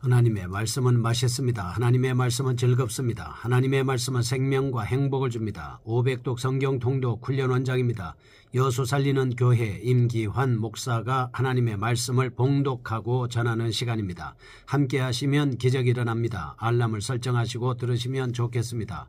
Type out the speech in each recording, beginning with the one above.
하나님의 말씀은 맛있습니다. 하나님의 말씀은 즐겁습니다. 하나님의 말씀은 생명과 행복을 줍니다. 500독 성경 통독 훈련 원장입니다. 여수 살리는 교회 임기환 목사가 하나님의 말씀을 봉독하고 전하는 시간입니다. 함께 하시면 기적이 일어납니다. 알람을 설정하시고 들으시면 좋겠습니다.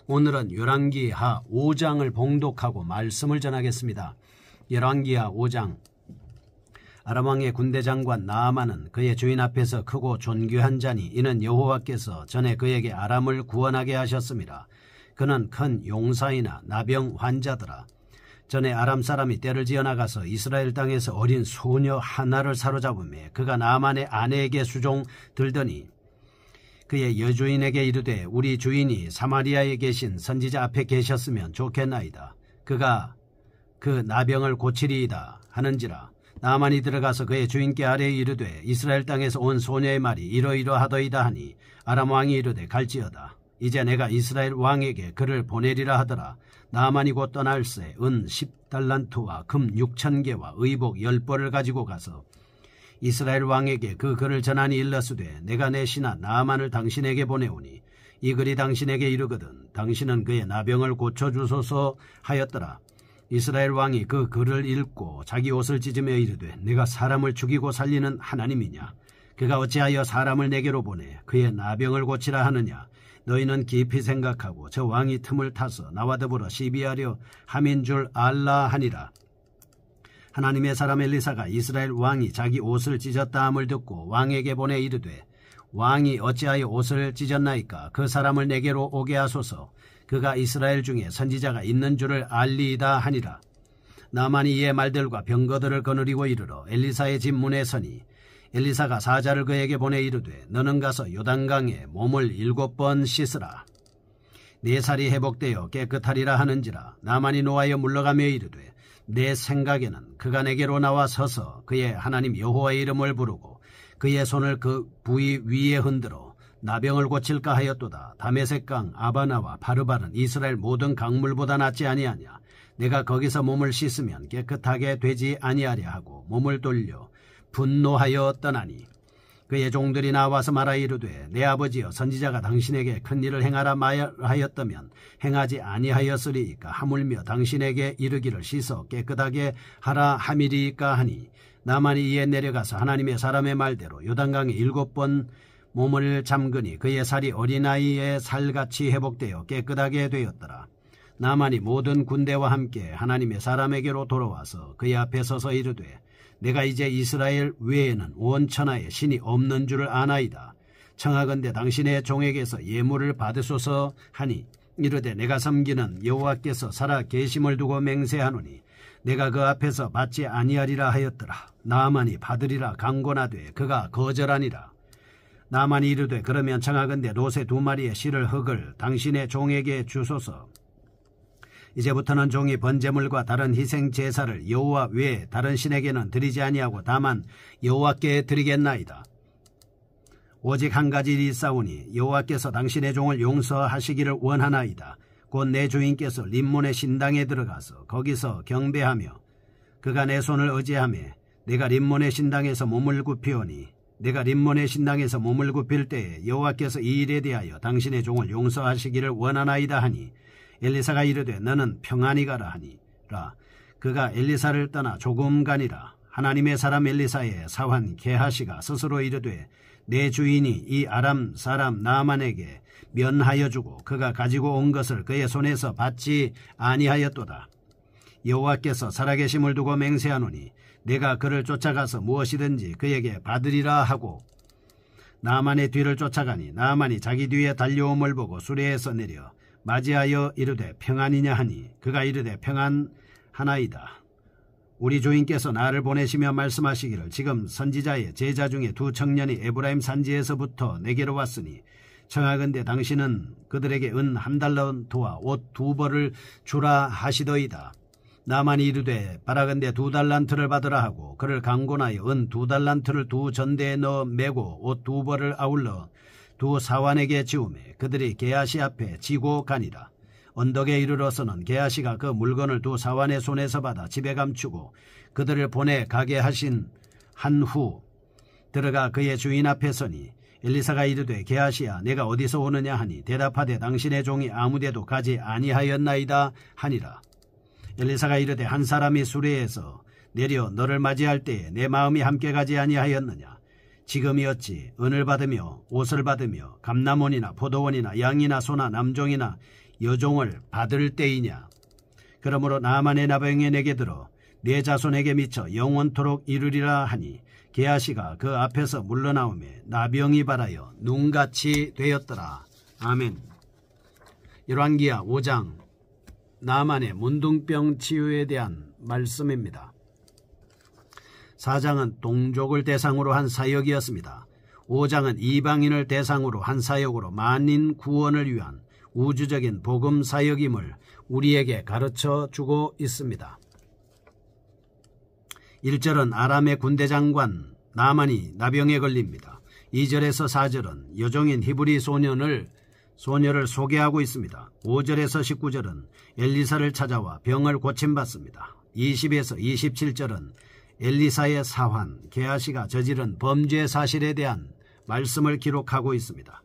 오늘은 열왕기하 5장을 봉독하고 말씀을 전하겠습니다. 열왕기하 5장. 아람 왕의 군대 장관 나아만은 그의 주인 앞에서 크고 존귀한 자니 이는 여호와께서 전에 그에게 아람을 구원하게 하셨습니다. 그는 큰 용사이나 나병 환자더라. 전에 아람 사람이 떼를 지어나가서 이스라엘 땅에서 어린 소녀 하나를 사로잡으며 그가 나아만의 아내에게 수종 들더니 그의 여주인에게 이르되 우리 주인이 사마리아에 계신 선지자 앞에 계셨으면 좋겠나이다. 그가 그 나병을 고치리이다 하는지라. 나아만이 들어가서 그의 주인께 아뢰이 이르되 이스라엘 땅에서 온 소녀의 말이 이러이러하더이다 하니 아람 왕이 이르되 갈지어다. 이제 내가 이스라엘 왕에게 그를 보내리라 하더라. 나아만이 곧 떠날새 은 10달란트와 금 6,000개와 의복 10벌을 가지고 가서 이스라엘 왕에게 그 글을 전하니 일러스되 내가 내 신하 나아만을 당신에게 보내오니 이 글이 당신에게 이르거든 당신은 그의 나병을 고쳐주소서 하였더라. 이스라엘 왕이 그 글을 읽고 자기 옷을 찢으며 이르되 내가 사람을 죽이고 살리는 하나님이냐. 그가 어찌하여 사람을 내게로 보내 그의 나병을 고치라 하느냐. 너희는 깊이 생각하고 저 왕이 틈을 타서 나와 더불어 시비하려 함인 줄 알라 하니라. 하나님의 사람 엘리사가 이스라엘 왕이 자기 옷을 찢었다 함을 듣고 왕에게 보내 이르되 왕이 어찌하여 옷을 찢었나이까. 그 사람을 내게로 오게 하소서. 그가 이스라엘 중에 선지자가 있는 줄을 알리이다 하니라. 나아만이 이의 말들과 병거들을 거느리고 이르러 엘리사의 집 문에 서니 엘리사가 사자를 그에게 보내 이르되 너는 가서 요단강에 몸을 7번 씻으라. 네 살이 회복되어 깨끗하리라 하는지라. 나아만이 노하여 물러가며 이르되 내 생각에는 그가 내게로 나와 서서 그의 하나님 여호와의 이름을 부르고 그의 손을 그 부위 위에 흔들어 나병을 고칠까 하였도다. 다메섹강 아바나와 바르바는 이스라엘 모든 강물보다 낫지 아니하냐. 내가 거기서 몸을 씻으면 깨끗하게 되지 아니하랴 하고 몸을 돌려 분노하여 떠나니 그의 종들이 나와서 말하 이르되 내 아버지여 선지자가 당신에게 큰 일을 행하라 말하였다면 행하지 아니하였으리이까. 하물며 당신에게 이르기를 씻어 깨끗하게 하라 함이리이까 하니 나아만이 이에 내려가서 하나님의 사람의 말대로 요단강에 7번 몸을 잠그니 그의 살이 어린아이의 살같이 회복되어 깨끗하게 되었더라. 나아만이 모든 군대와 함께 하나님의 사람에게로 돌아와서 그의 앞에 서서 이르되 내가 이제 이스라엘 외에는 온 천하에 신이 없는 줄을 아나이다. 청하건대 당신의 종에게서 예물을 받으소서 하니 이르되 내가 섬기는 여호와께서 살아 계심을 두고 맹세하노니 내가 그 앞에서 받지 아니하리라 하였더라. 나아만이 받으리라 강권하되 그가 거절하니라. 나아만이 이르되 그러면 청하건대 노새 2마리의 실을 흙을 당신의 종에게 주소서. 이제부터는 종이 번제물과 다른 희생 제사를 여호와 외에 다른 신에게는 드리지 아니하고 다만 여호와께 드리겠나이다. 오직 한 가지 일이 있사오니 여호와께서 당신의 종을 용서하시기를 원하나이다. 곧 내 주인께서 림몬의 신당에 들어가서 거기서 경배하며 그가 내 손을 의지하며 내가 림몬의 신당에서 몸을 굽히오니 내가 림몬의 신당에서 몸을 굽힐 때에 여호와께서 이 일에 대하여 당신의 종을 용서하시기를 원하나이다 하니 엘리사가 이르되 너는 평안히 가라 하니라. 그가 엘리사를 떠나 조금 가니라. 하나님의 사람 엘리사의 사환 게하시가 스스로 이르되 내 주인이 이 아람 사람 나아만에게 면하여 주고 그가 가지고 온 것을 그의 손에서 받지 아니하였도다. 여호와께서 살아계심을 두고 맹세하노니 내가 그를 쫓아가서 무엇이든지 그에게 받으리라 하고 나아만의 뒤를 쫓아가니 나아만이 자기 뒤에 달려옴을 보고 수레에서 내려 맞이하여 이르되 평안이냐 하니 그가 이르되 평안하나이다. 우리 주인께서 나를 보내시며 말씀하시기를 지금 선지자의 제자 중에 2 청년이 에브라임 산지에서부터 내게로 왔으니 청하건대 당신은 그들에게 은 1달란트와 옷 2벌을 주라 하시더이다. 나아만이 이르되 바라건대 2달란트를 받으라 하고 그를 강권하여 은 2달란트를 2 전대에 넣어 메고 옷 2벌을 아울러 2 사환에게 지우매 그들이 게하시 앞에 지고 가니라. 언덕에 이르러서는 게하시가 그 물건을 2 사환의 손에서 받아 집에 감추고 그들을 보내 가게 하신 한 후 들어가 그의 주인 앞에 서니 엘리사가 이르되 게하시야 내가 어디서 오느냐 하니 대답하되 당신의 종이 아무데도 가지 아니하였나이다 하니라. 엘리사가 이르되 한 사람이 수레에서 내려 너를 맞이할 때에 내 마음이 함께 가지 아니하였느냐. 지금이 어찌 은을 받으며 옷을 받으며 감남원이나 포도원이나 양이나 소나 남종이나 여종을 받을 때이냐. 그러므로 나만의 나병이 내게 들어 내 자손에게 미쳐 영원토록 이르리라 하니 게하시가 그 앞에서 물러나오매 나병이 발하여 눈같이 되었더라. 아멘. 열왕기하 5장 나만의 문둥병 치유에 대한 말씀입니다. 4장은 동족을 대상으로 한 사역이었습니다. 5장은 이방인을 대상으로 한 사역으로 만인 구원을 위한 우주적인 복음 사역임을 우리에게 가르쳐주고 있습니다. 1절은 아람의 군대 장관 나만이 나병에 걸립니다. 2절에서 4절은 여종인 히브리 소녀를 소개하고 있습니다. 5절에서 19절은 엘리사를 찾아와 병을 고침받습니다. 20에서 27절은 엘리사의 사환 게하시가 저지른 범죄 사실에 대한 말씀을 기록하고 있습니다.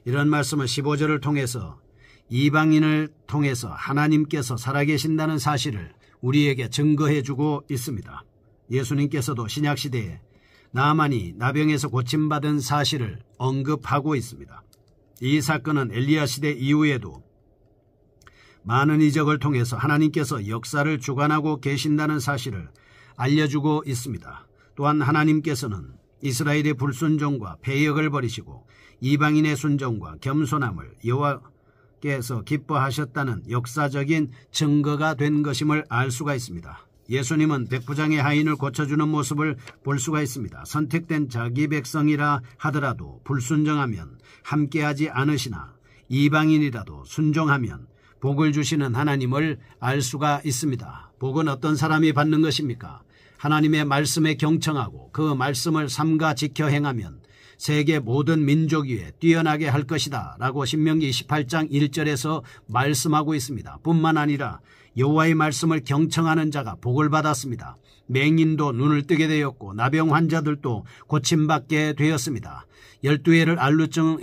이런 말씀은 15절을 통해서 이방인을 통해서 하나님께서 살아계신다는 사실을 우리에게 증거해주고 있습니다. 예수님께서도 신약시대에 나만이 나병에서 고침받은 사실을 언급하고 있습니다. 이 사건은 엘리야 시대 이후에도 많은 이적을 통해서 하나님께서 역사를 주관하고 계신다는 사실을 알려주고 있습니다. 또한 하나님께서는 이스라엘의 불순종과 패역을 버리시고 이방인의 순종과 겸손함을 여호와께서 기뻐하셨다는 역사적인 증거가 된 것임을 알 수가 있습니다. 예수님은 백부장의 하인을 고쳐주는 모습을 볼 수가 있습니다. 선택된 자기 백성이라 하더라도 불순종하면 함께하지 않으시나 이방인이라도 순종하면 복을 주시는 하나님을 알 수가 있습니다. 복은 어떤 사람이 받는 것입니까? 하나님의 말씀에 경청하고 그 말씀을 삼가 지켜 행하면 세계 모든 민족 위에 뛰어나게 할 것이다 라고 신명기 28장 1절에서 말씀하고 있습니다. 뿐만 아니라 여호와의 말씀을 경청하는 자가 복을 받았습니다. 맹인도 눈을 뜨게 되었고 나병 환자들도 고침받게 되었습니다. 12해를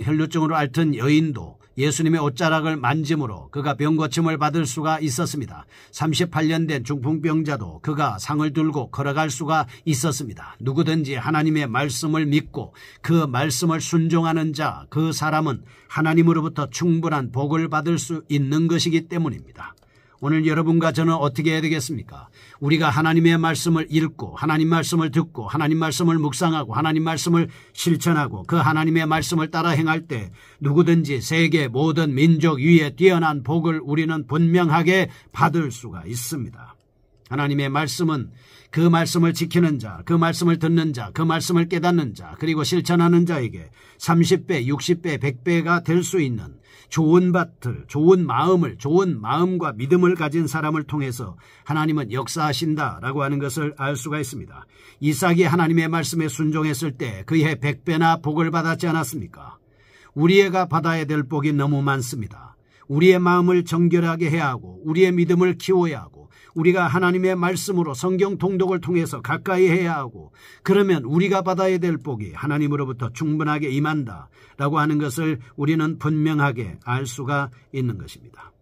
혈루증으로 앓던 여인도 예수님의 옷자락을 만짐으로 그가 병고침을 받을 수가 있었습니다. 38년 된 중풍병자도 그가 상을 들고 걸어갈 수가 있었습니다. 누구든지 하나님의 말씀을 믿고 그 말씀을 순종하는 자, 그 사람은 하나님으로부터 충분한 복을 받을 수 있는 것이기 때문입니다. 오늘 여러분과 저는 어떻게 해야 되겠습니까? 우리가 하나님의 말씀을 읽고 하나님 말씀을 듣고 하나님 말씀을 묵상하고 하나님 말씀을 실천하고 그 하나님의 말씀을 따라 행할 때 누구든지 세계 모든 민족 위에 뛰어난 복을 우리는 분명하게 받을 수가 있습니다. 하나님의 말씀은 그 말씀을 지키는 자, 그 말씀을 듣는 자, 그 말씀을 깨닫는 자, 그리고 실천하는 자에게 30배, 60배, 100배가 될 수 있는 좋은 밭을, 좋은 마음과 믿음을 가진 사람을 통해서 하나님은 역사하신다라고 하는 것을 알 수가 있습니다. 이삭이 하나님의 말씀에 순종했을 때 그의 100배나 복을 받았지 않았습니까? 우리가 받아야 될 복이 너무 많습니다. 우리의 마음을 정결하게 해야 하고 우리의 믿음을 키워야 하고 우리가 하나님의 말씀으로 성경 통독을 통해서 가까이 해야 하고 그러면 우리가 받아야 될 복이 하나님으로부터 충분하게 임한다라고 하는 것을 우리는 분명하게 알 수가 있는 것입니다.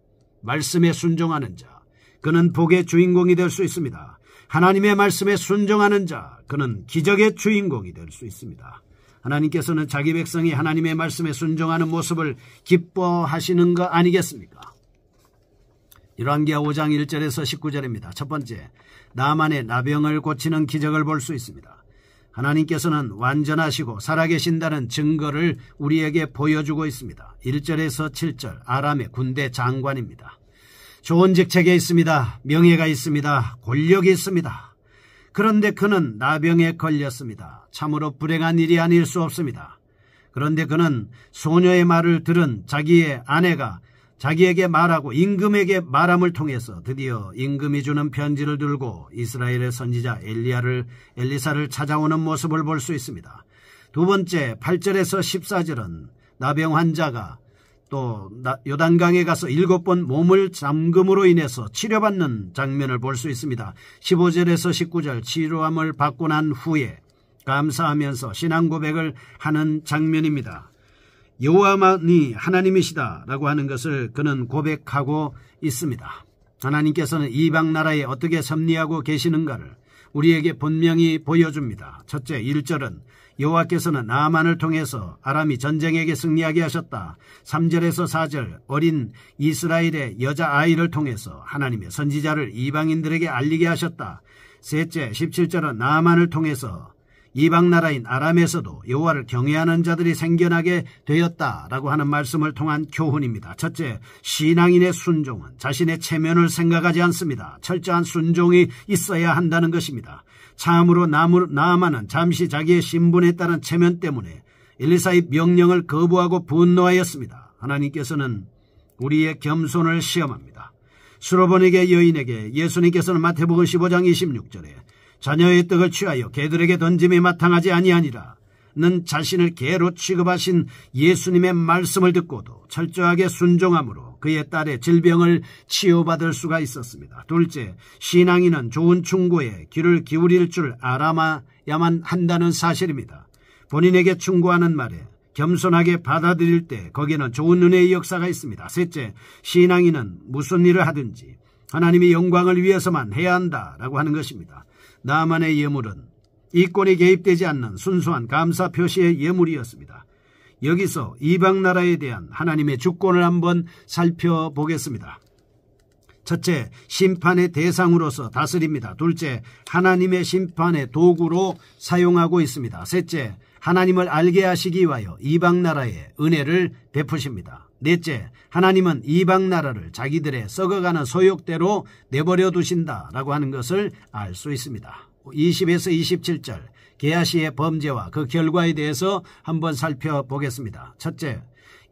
말씀에 순종하는 자, 그는 복의 주인공이 될 수 있습니다. 하나님의 말씀에 순종하는 자, 그는 기적의 주인공이 될 수 있습니다. 하나님께서는 자기 백성이 하나님의 말씀에 순종하는 모습을 기뻐하시는 거 아니겠습니까? 열왕기하 5장 1절에서 19절입니다. 첫 번째, 나만의 나병을 고치는 기적을 볼 수 있습니다. 하나님께서는 완전하시고 살아계신다는 증거를 우리에게 보여주고 있습니다. 1절에서 7절, 아람의 군대 장관입니다. 좋은 직책에 있습니다. 명예가 있습니다. 권력이 있습니다. 그런데 그는 나병에 걸렸습니다. 참으로 불행한 일이 아닐 수 없습니다. 그런데 그는 소녀의 말을 들은 자기의 아내가 자기에게 말하고 임금에게 말함을 통해서 드디어 임금이 주는 편지를 들고 이스라엘의 선지자 엘리사를 찾아오는 모습을 볼 수 있습니다. 두 번째 8절에서 14절은 나병 환자가 또 요단강에 가서 7번 몸을 잠금으로 인해서 치료받는 장면을 볼 수 있습니다. 15절에서 19절 치료함을 받고 난 후에 감사하면서 신앙 고백을 하는 장면입니다. 여호와만이 하나님이시다라고 하는 것을 그는 고백하고 있습니다. 하나님께서는 이방 나라에 어떻게 섭리하고 계시는가를 우리에게 분명히 보여줍니다. 첫째, 1절은 여호와께서는 나아만을 통해서 아람이 전쟁에게 승리하게 하셨다. 3절에서 4절 어린 이스라엘의 여자아이를 통해서 하나님의 선지자를 이방인들에게 알리게 하셨다. 셋째, 17절은 나아만을 통해서 이방 나라인 아람에서도 여호와를 경외하는 자들이 생겨나게 되었다라고 하는 말씀을 통한 교훈입니다. 첫째, 신앙인의 순종은 자신의 체면을 생각하지 않습니다. 철저한 순종이 있어야 한다는 것입니다. 참으로 나아만은 잠시 자기의 신분에 따른 체면 때문에 엘리사의 명령을 거부하고 분노하였습니다. 하나님께서는 우리의 겸손을 시험합니다. 수로보니게 여인에게 예수님께서는 마태복음 15장 26절에 자녀의 떡을 취하여 개들에게 던짐이 마땅하지 아니하니라 는 자신을 개로 취급하신 예수님의 말씀을 듣고도 철저하게 순종함으로 그의 딸의 질병을 치유받을 수가 있었습니다. 둘째, 신앙인은 좋은 충고에 귀를 기울일 줄 알아야만 한다는 사실입니다. 본인에게 충고하는 말에 겸손하게 받아들일 때 거기에는 좋은 은혜의 역사가 있습니다. 셋째, 신앙인은 무슨 일을 하든지 하나님의 영광을 위해서만 해야 한다라고 하는 것입니다. 나아만의 예물은 이권이 개입되지 않는 순수한 감사 표시의 예물이었습니다. 여기서 이방 나라에 대한 하나님의 주권을 한번 살펴보겠습니다. 첫째, 심판의 대상으로서 다스립니다. 둘째, 하나님의 심판의 도구로 사용하고 있습니다. 셋째, 하나님을 알게 하시기 위하여 이방 나라에 은혜를 베푸십니다. 넷째, 하나님은 이방 나라를 자기들의 썩어가는 소욕대로 내버려 두신다라고 하는 것을 알 수 있습니다. 20에서 27절 게하시의 범죄와 그 결과에 대해서 한번 살펴보겠습니다. 첫째,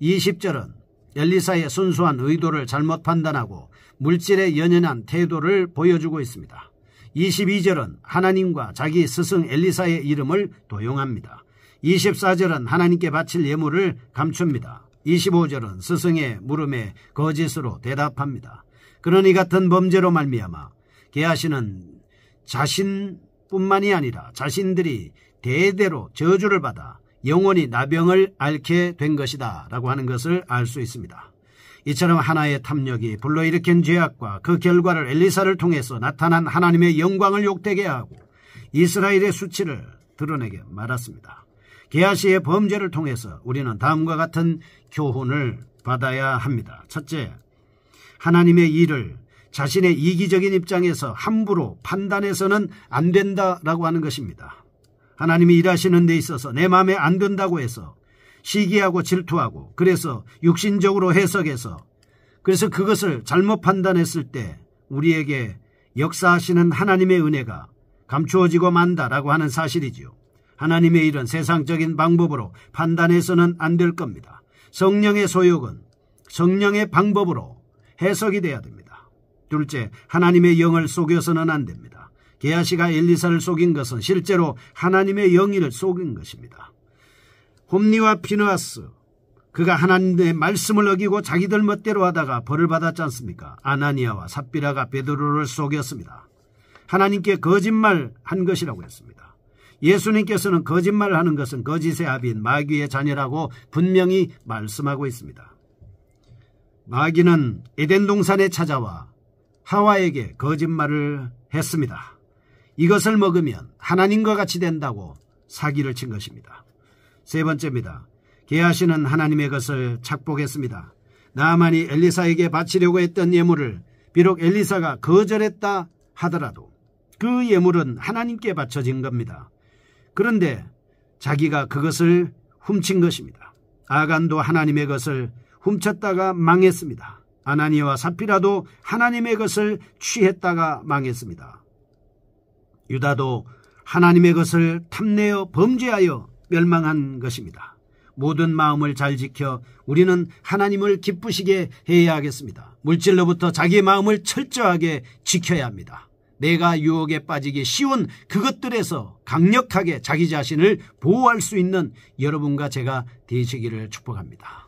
20절은 엘리사의 순수한 의도를 잘못 판단하고 물질에 연연한 태도를 보여주고 있습니다. 22절은 하나님과 자기 스승 엘리사의 이름을 도용합니다. 24절은 하나님께 바칠 예물을 감춥니다. 25절은 스승의 물음에 거짓으로 대답합니다. 그러니 같은 범죄로 말미암아 게하시는 자신뿐만이 아니라 자신들이 대대로 저주를 받아 영원히 나병을 앓게 된 것이다 라고 하는 것을 알 수 있습니다. 이처럼 하나의 탐욕이 불러일으킨 죄악과 그 결과를 엘리사를 통해서 나타난 하나님의 영광을 욕되게 하고 이스라엘의 수치를 드러내게 말았습니다. 게하시의 범죄를 통해서 우리는 다음과 같은 교훈을 받아야 합니다. 첫째, 하나님의 일을 자신의 이기적인 입장에서 함부로 판단해서는 안 된다라고 하는 것입니다. 하나님이 일하시는 데 있어서 내 마음에 안 든다고 해서 시기하고 질투하고 그래서 육신적으로 해석해서 그래서 그것을 잘못 판단했을 때 우리에게 역사하시는 하나님의 은혜가 감추어지고 만다라고 하는 사실이지요. 하나님의 일은 세상적인 방법으로 판단해서는 안 될 겁니다. 성령의 소욕은 성령의 방법으로 해석이 돼야 됩니다. 둘째, 하나님의 영을 속여서는 안 됩니다. 게하시가 엘리사를 속인 것은 실제로 하나님의 영을 속인 것입니다. 홈니와 피느하스, 그가 하나님의 말씀을 어기고 자기들 멋대로 하다가 벌을 받았지 않습니까? 아나니아와 삽비라가 베드로를 속였습니다. 하나님께 거짓말한 것이라고 했습니다. 예수님께서는 거짓말하는 것은 거짓의 아비인 마귀의 자녀라고 분명히 말씀하고 있습니다. 마귀는 에덴 동산에 찾아와 하와에게 거짓말을 했습니다. 이것을 먹으면 하나님과 같이 된다고 사기를 친 것입니다. 세 번째입니다. 게하시는 하나님의 것을 착복했습니다. 나아만이 엘리사에게 바치려고 했던 예물을 비록 엘리사가 거절했다 하더라도 그 예물은 하나님께 바쳐진 겁니다. 그런데 자기가 그것을 훔친 것입니다. 아간도 하나님의 것을 훔쳤다가 망했습니다. 아나니아와 삽비라도 하나님의 것을 취했다가 망했습니다. 유다도 하나님의 것을 탐내어 범죄하여 멸망한 것입니다. 모든 마음을 잘 지켜 우리는 하나님을 기쁘시게 해야 하겠습니다. 물질로부터 자기의 마음을 철저하게 지켜야 합니다. 내가 유혹에 빠지기 쉬운 그것들에서 강력하게 자기 자신을 보호할 수 있는 여러분과 제가 되시기를 축복합니다.